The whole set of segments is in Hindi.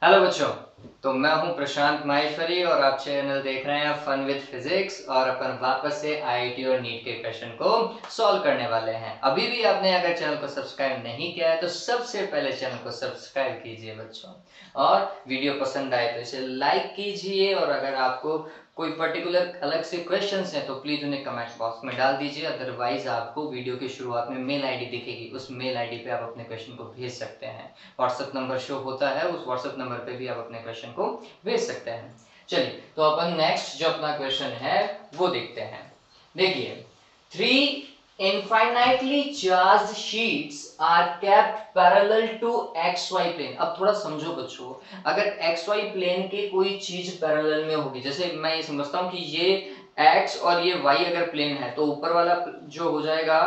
हेलो बच्चों। तो मैं हूं प्रशांत माहेश्वरी और आप चैनल देख रहे हैं फन विद फिजिक्स और अपन वापस से आईआईटी और नीट के क्वेश्चन को सॉल्व करने वाले हैं। अभी भी आपने अगर चैनल को सब्सक्राइब नहीं किया है तो सबसे पहले चैनल को सब्सक्राइब कीजिए बच्चों, और वीडियो पसंद आए तो इसे लाइक कीजिए। और अगर आपको कोई पर्टिकुलर अलग से क्वेश्चंस हैं तो प्लीज उन्हें कमेंट बॉक्स में डाल दीजिए। अदरवाइज आपको वीडियो की शुरुआत में मेल आईडी दिखेगी, उस मेल आईडी पे आप अपने क्वेश्चन को भेज सकते हैं। व्हाट्सएप नंबर शो होता है, उस व्हाट्सएप नंबर पे भी आप अपने क्वेश्चन को भेज सकते हैं। चलिए तो अपन नेक्स्ट जो अपना क्वेश्चन है वो देखते हैं। देखिए, 3 infinitely charged sheets are kept parallel to xy plane। अब थोड़ा समझो बच्चों, अगर xy प्लेन के कोई चीज पैरेलल में होगी, जैसे मैं ये समझता हूँ कि ये x और ये y अगर प्लेन है तो ऊपर वाला जो हो जाएगा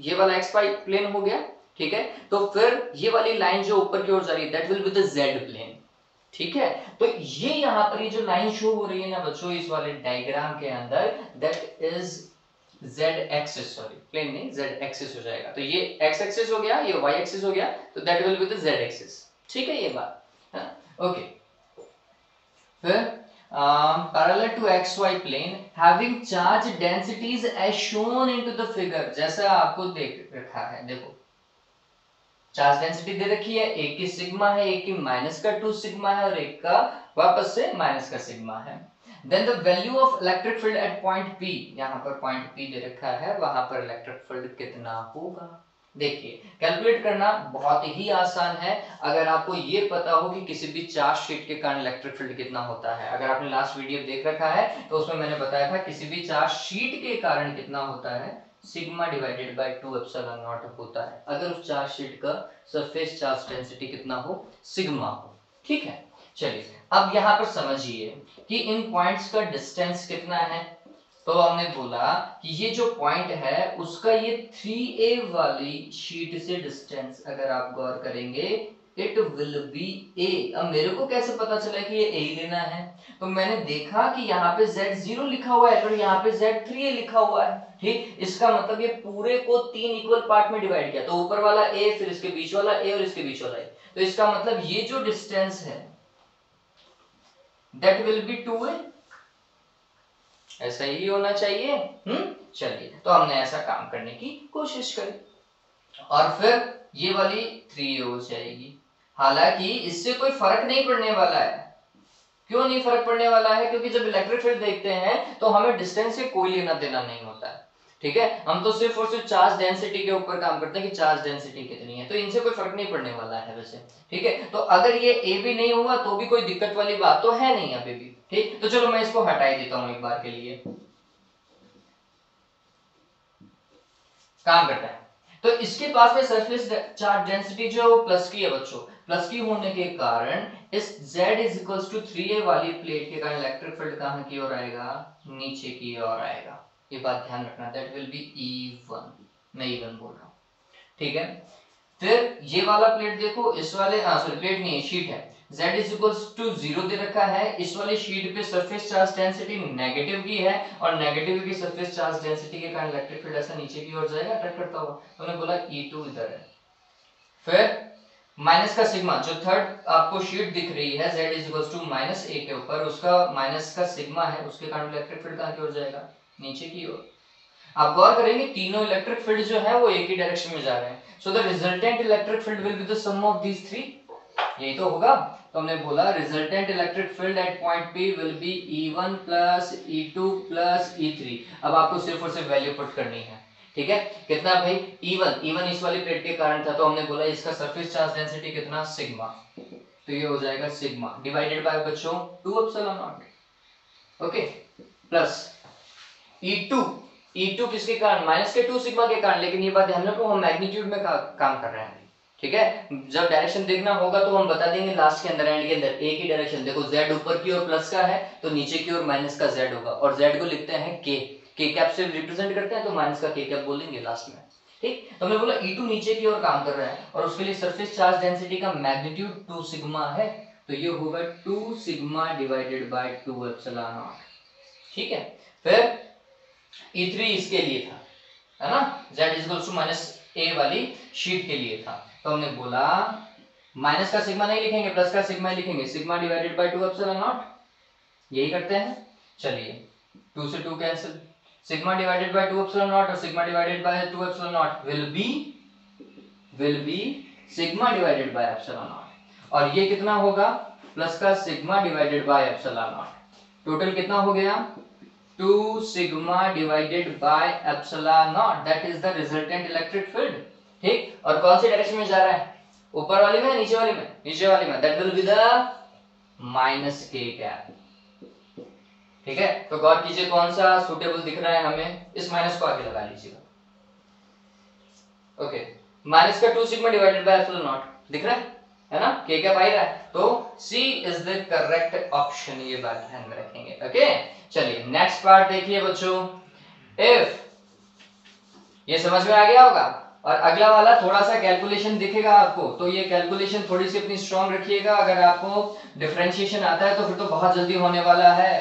ये वाला xy प्लेन हो गया, ठीक है। तो फिर ये वाली लाइन जो ऊपर की ओर जा रही है that will be the z plane, ठीक है। तो ये यहाँ पर ये जो लाइन शो हो रही है ना बच्चों इस वाले डायग्राम के अंदर, that is z axis, sorry plane नहीं z एक्सिस हो जाएगा। तो ये x एक्सिस हो गया, ये y एक्सिस हो गया, तो that will be the z axis, ठीक है ये बात है। ओके, फिर parallel to xy plane having charge densities as shown into the figure, जैसा आपको देख रखा है। देखो चार्ज डेंसिटी दे रखी है, एक की सिग्मा है, एक की माइनस का 2 सिग्मा है और एक का वापस से माइनस का सिग्मा है। Then the value of electric field at point P, यहाँ पर पॉइंट P दे रखा है, वहां पर इलेक्ट्रिक फील्ड कितना होगा। देखिए कैलकुलेट करना बहुत ही आसान है, अगर आपको ये पता हो कि किसी भी चार्ज शीट के कारण इलेक्ट्रिक फील्ड कितना होता है। अगर आपने लास्ट वीडियो देख रखा है तो उसमें मैंने बताया था किसी भी चार्ज शीट के कारण कितना होता है, sigma divided by 2 epsilon not होता है, अगर उस चार्ज शीट का सरफेस चार्ज डेंसिटी कितना हो, सिग्मा हो, ठीक है। चलिए अब यहाँ पर समझिए कि इन पॉइंट्स का डिस्टेंस कितना है। तो हमने बोला कि ये जो पॉइंट है उसका ये 3a वाली शीट से डिस्टेंस अगर आप गौर करेंगे इट विल बी a। अब मेरे को कैसे पता चला कि ये a ही लेना है, तो मैंने देखा कि यहाँ पे z0 लिखा हुआ है और यहाँ पे z3a लिखा हुआ है, ठीक। इसका मतलब ये पूरे को 3 इक्वल पार्ट में डिवाइड किया, तो ऊपर वाला a, फिर इसके बीच वाला a और इसके बीच वाला a, तो इसका मतलब ये जो डिस्टेंस है दैट विल बी 2a, ऐसा ही होना चाहिए। चलिए तो हमने ऐसा काम करने की कोशिश करी और फिर ये वाली 3a हो जाएगी। हालांकि इससे कोई फर्क नहीं पड़ने वाला है। क्यों नहीं फर्क पड़ने वाला है, क्योंकि जब इलेक्ट्रिक फील्ड देखते हैं तो हमें डिस्टेंस से कोई लेना देना नहीं होता है, ठीक है। हम तो सिर्फ और सिर्फ चार्ज डेंसिटी के ऊपर काम करते हैं कि चार्ज डेंसिटी कितनी है, तो इनसे कोई फर्क नहीं पड़ने वाला है वैसे, ठीक है। तो अगर ये ए भी नहीं हुआ तो भी कोई दिक्कत वाली बात तो है नहीं अभी भी, ठीक। तो चलो मैं इसको हटा ही देता हूं एक बार के लिए, काम करता है। तो इसके पास में सरफेस चार्ज डेंसिटी जो है वो प्लस की है बच्चों, प्लस की होने के कारण इस z is equals to 3a वाली प्लेट के कारण इलेक्ट्रिक फील्ड कहां की ओर आएगा, नीचे की ओर आएगा। ये बात ध्यान रखना, दैट विल बी E1, मैं E1 बोल रहा हूं, ठीक है। फिर ये वाला प्लेट देखो, इस वाले सॉरी प्लेट नहीं है, शीट है, z इज इक्वल्स टू 0 दे रखा है। इस वाली शीट पे सरफेस चार्ज डेंसिटी नेगेटिव की है और नेगेटिव की सरफेस चार्ज डेंसिटी के कारण इलेक्ट्रिक फील्ड ऐसा नीचे की ओर जाएगा अट्रैक्ट करता हुआ, तो मैंने बोला E2 इधर है। फिर माइनस का सिग्मा जो थर्ड आपको शीट दिख रही है z is equals to minus a के ऊपर, उसका माइनस का सिग्मा है, उसके कारण इलेक्ट्रिक फील्ड कहां की ओर जाएगा, नीचे की ओर। आप गौर करेंगे तीनों इलेक्ट्रिक फील्ड जो है वो एक ही डायरेक्शन में जा रहे हैं, so the resultant electric field will be the sum of these three, यही तो होगा। तो हमने बोला resultant electric field at point P will be E1 plus E2 plus E3। अब आपको सिर्फ और सिर्फ वैल्यू पुट करनी है, ठीक है। कितना भाई, E1 इस वाली प्लेट के कारण था, तो हमने बोला इसका सरफेस चार्ज डेंसिटी कितना, सिग्मा, तो ये हो जाएगा सिग्मा डिवाइडेड बाय बच्चों 2 epsilon not, okay, plus E2 किसके कारण, माइनस के 2 सिग्मा के कारण। लेकिन ये बात ध्यान रखो हम मैग्नीट्यूड में काम कर रहे हैं, ठीक है। जब डायरेक्शन देखना होगा तो हम बता देंगे लास्ट के अंदर, एंड के अंदर एक ही डायरेक्शन। देखो z ऊपर की ओर प्लस का है तो नीचे की ओर माइनस का z होगा, और z को लिखते हैं k कैप से रिप्रेजेंट करते हैं, तो माइनस का k कैप बोल देंगे लास्ट में, ठीक। तो हमने बोला E2 नीचे की ओर काम कर रहा है और उसके लिए सरफेस चार्ज डेंसिटी का मैग्नीट्यूड 2 सिग्मा है, तो ये होगा 2 sigma divided by 2 epsilon not, ठीक है। फिर E3 इसके लिए था, है ना, z is equal to minus a वाली शीट के लिए था, तो हमने बोला माइनस का सिग्मा नहीं लिखेंगे, प्लस का सिग्मा लिखेंगे, sigma divided by 2 epsilon naught, यही करते हैं। चलिए 2 से 2 cancel, sigma divided by 2 epsilon naught और sigma divided by 2 epsilon naught will be sigma divided by epsilon naught, और ये कितना होगा, प्लस का sigma divided by epsilon naught. Total कितना हो गया, 2 sigma divided by epsilon naught, that is the resultant electric field. ठीक, और कौन सी डायरेक्शन में जा रहा है, ऊपर वाली में, नीचे वाली में, नीचे वाली में, that will be the minus के कैप। ठीक है, तो गौर कीजिए कौन सा सुटेबल दिख रहा है हमें, इस माइनस को आगे लगा लीजिएगा। ओके, माइनस का 2 sigma divided by epsilon not दिख रहा है ना, के कैप आ रहा है, तो सी इज द करेक्ट ऑप्शन, ये बात ध्यान में रखेंगे। ओके, चलिए नेक्स्ट पार्ट देखिए बच्चों, इफ, ये समझ में आ गया होगा, और अगला वाला थोड़ा सा कैलकुलेशन दिखेगा आपको, तो ये कैलकुलेशन थोड़ी सी अपनी स्ट्रांग रखिएगा, अगर आपको डिफरेंशिएशन आता है तो फिर तो बहुत जल्दी होने वाला है।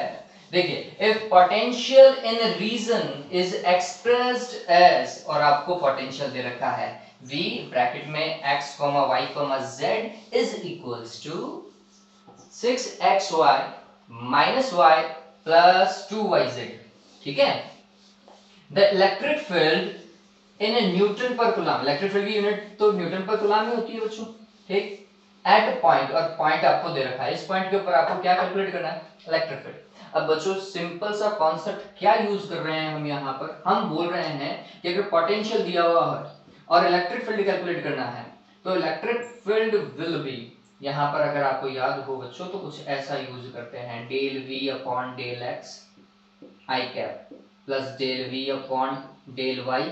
देखिए, if potential in region is expressed as, और आपको पोटेंशियल दे रखा है v ब्रैकेट में x, y, z is equals to 6xy minus y plus 2yz। ठीक है, the electric field in newton per coulomb, electric field की यूनिट तो न्यूटन पर कूलम में होती है बच्चों। ठीक, एट पॉइंट, और पॉइंट आपको दे रखा है, इस पॉइंट के ऊपर आपको क्या कैलकुलेट करना है, इलेक्ट्रिक फील्ड। अब बच्चों सिंपल सा कॉन्सेप्ट क्या यूज कर रहे हैं हम यहाँ पर, हम बोल रहे हैं कि अगर पोटेंशियल दिया हुआ है और इलेक्ट्रिक फील्ड कैलकुलेट करना है, तो इलेक्ट्रिक फील्ड विल बी, यहाँ पर अगर आपको याद हो बच्चों तो कुछ ऐसा यूज करते हैं, del V upon del X I cap plus del V upon del Y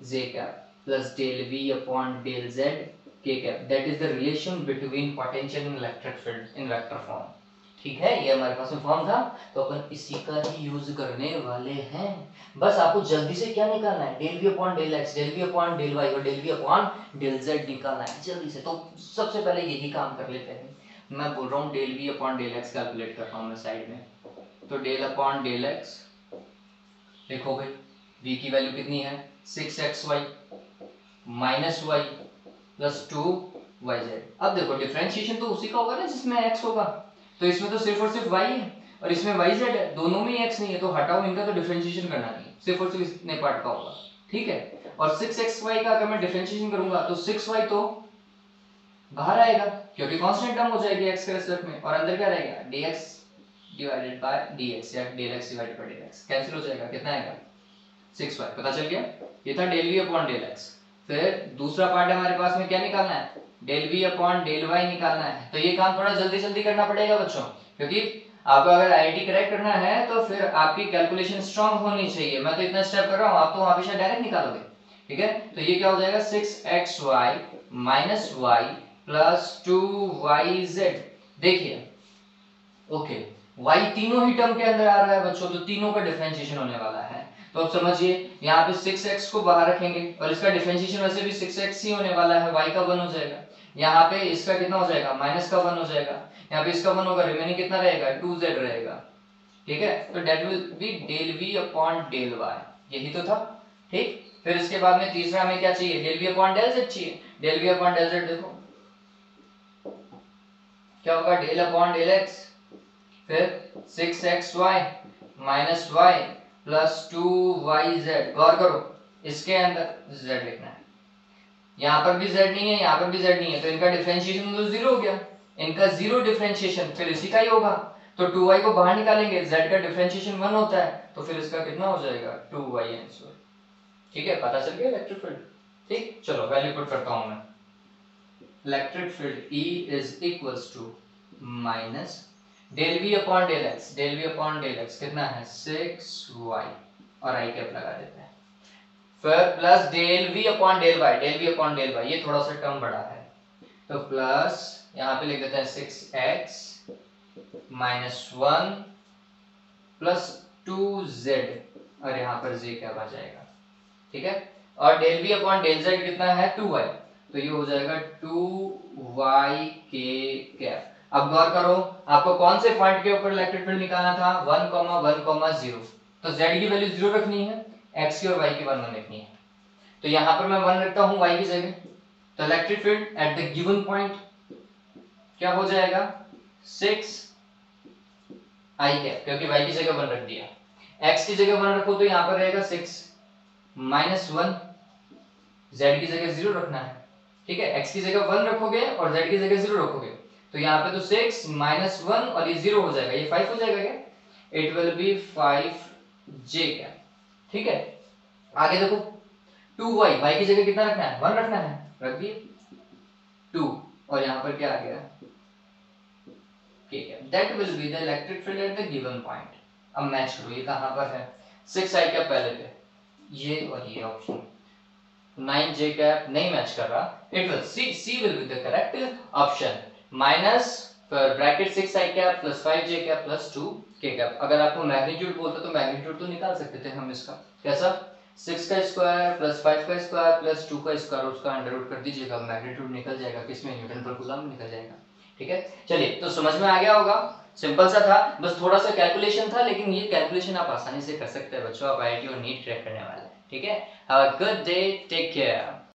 j cap plus del v upon del z k cap, that is the relation between potential and electric field in vector form। ठीक है, ये हमारे पास में फॉर्म था, तो अपन इसी का ही यूज करने वाले हैं। बस आपको जल्दी से क्या निकालना है, del V upon del X, del V upon del Y और del V upon del Z निकालना है जल्दी से। तो सबसे पहले यही काम कर लेते हैं, मैं बोल रहा हूँ del V upon del X calculate कर रहा हूँ मैं साइड में, तो डेल अपॉन डेल एक्स, देखो भाई v की वैल्यू कितनी है, 6xy minus Y plus 2yz। अब देखो डिफरेंशिएशन तो उसी का होगा ना जिसमें x होगा, तो इसमें तो सिर्फ और सिर्फ y है और इसमें yz है, दोनों में ही x नहीं है, तो हटाओ इनका, तो डिफरेंशिएशन करना नहीं, सिर्फ और सिर्फ इतने पार्ट का होगा। ठीक है, और 6xy का अगर मैं डिफरेंशिएशन करूंगा तो 6y तो बाहर आएगा क्योंकि कांस्टेंट टर्म हो जाएगी x के रिस्पेक्ट में, और अंदर क्या रहेगा, dx डिवाइडेड बाय dx या del x divided by del x, cancel हो जाएगा, कितना आएगा 6y, पता चल गया। ये था del V upon del X. फिर दूसरा पार्ट हमारे पास में क्या निकालना है, del V upon del Y निकालना है। तो ये काम थोड़ा जल्दी जल्दी करना पड़ेगा बच्चों, क्योंकि आपको अगर आईआईटी क्रैक करना है तो फिर आपकी कैलकुलेशन स्ट्रांग होनी चाहिए। मैं तो इतना स्टेप कर रहा हूँ, आप तो वहां पे डायरेक्ट निकालोगे। ठीक है, तो ये क्या हो जाएगा, 6xy minus Y plus 2yz। देखिए ओके, y तीनों ही टर्म के अंदर आ रहा है बच्चों, तो तीनों का डिफरेंशिएशन होने वाला है। तो अब समझिए यहाँ पे 6x को बाहर रखेंगे और इसका डिफरेंशिएशन वैसे भी 6x ही होने वाला है, y का 1 हो जाएगा, यहाँ पे इसका कितना हो जाएगा, माइनस का 1 हो जाएगा, यहाँ पे इसका 1 होगा, रिमेनिंग कितना रहेगा, 2z रहेगा। ठीक है, तो that will be del v upon del y, यही तो था। ठीक, फिर इसके बाद में तीसरा हमें क्या चाहिए, del v upon del z चाहिए। Del v upon del z देखो क्या होगा, डेल अपॉन डेल x, फिर 6xy minus Y plus 2yz। गौर करो इसके अंदर z लिखना है, यहाँ पर भी z नहीं है, यहाँ पर भी z नहीं है, तो इनका डिफरेंशिएशन तो जीरो हो गया, इनका जीरो डिफरेंशिएशन फिर इसी का ही होगा, तो 2y को बाहर निकालेंगे, z का डिफरेंशिएशन 1 होता है, तो फिर इसका कितना हो जाएगा 2y आंसर। ठीक है, पता चल गया इलेक्ट्रिक फील्ड। ठीक, चलो वैल्यू पुट करता हूं मैं, electric field E is equals to minus del v upon del x, del v upon del x कितना है 6y और i कैप लगा देते हैं, फिर plus del v upon del y, del v upon del y, ये थोड़ा सा टर्म बड़ा है, तो प्लस यहाँ पे लिख देते हैं 6x माइनस 1 प्लस 2z और यहाँ पर z क्या आ जाएगा। ठीक है, और del v upon del z कितना है 2y, तो ये हो जाएगा 2y के कैप। अब गौर करो आपको कौन से पॉइंट के ऊपर इलेक्ट्रिक फील्ड निकालना था, 1,1,0, तो z की वैल्यू 0 रखनी है, x की और y की 1 1 रखनी है, तो यहाँ पर मैं 1 रखता हूँ y की जगह, तो electric field at the given point क्या हो जाएगा 6 I कैप, क्योंकि y की जगह 1 रख दिया, x की जगह 1 रखो तो यहाँ पर रहेगा 6 माइनस 1, z की जगह 0 रखना है, ठीक है, x की जगह 1 रखोगे और z की जगह 0 रखोगे तो यहाँ पे तो 6 माइनस 1 और ये 0 हो जाएगा, ये 5 हो जाएगा क्या, it will be 5j cap, ठीक है। आगे देखो 2y, y की जगह कितना रखना है 1 रखना है, रख दिए 2 और यहाँ पर क्या आ गया k cap, that will be the electric field at the given point. अब मैच करो ये कहाँ पर है 6i कैप पहले पे, ये और ये ऑप्शन 9j कैप नहीं मैच कर रहा, it will C will be the correct option, minus फिर bracket 6i cap plus 5j cap plus 2k cap. अगर आपको मैग्नीट्यूड बोलता तो मैग्नीट्यूड तो निकाल सकते थे हम इसका, कैसा 6 का स्क्वायर प्लस 5 का स्क्वायर प्लस 2 का स्क्वायर, उसका अंडर रूट कर दीजिएगा, मैग्नीट्यूड निकल जाएगा, किसमें न्यूटन पर कूलम में निकल जाएगा, ठीक है। चलिए तो समझ में आ गया होगा, सिंपल सा था, बस थोड़ा सा कैलकुलेशन था, लेकिन ये कैलकुलेशन आप आसानी से कर सकते हैं बच्चों, आप IIT और नीट क्रैक करने वाले हैं, ठीक है। Have a good day, take care.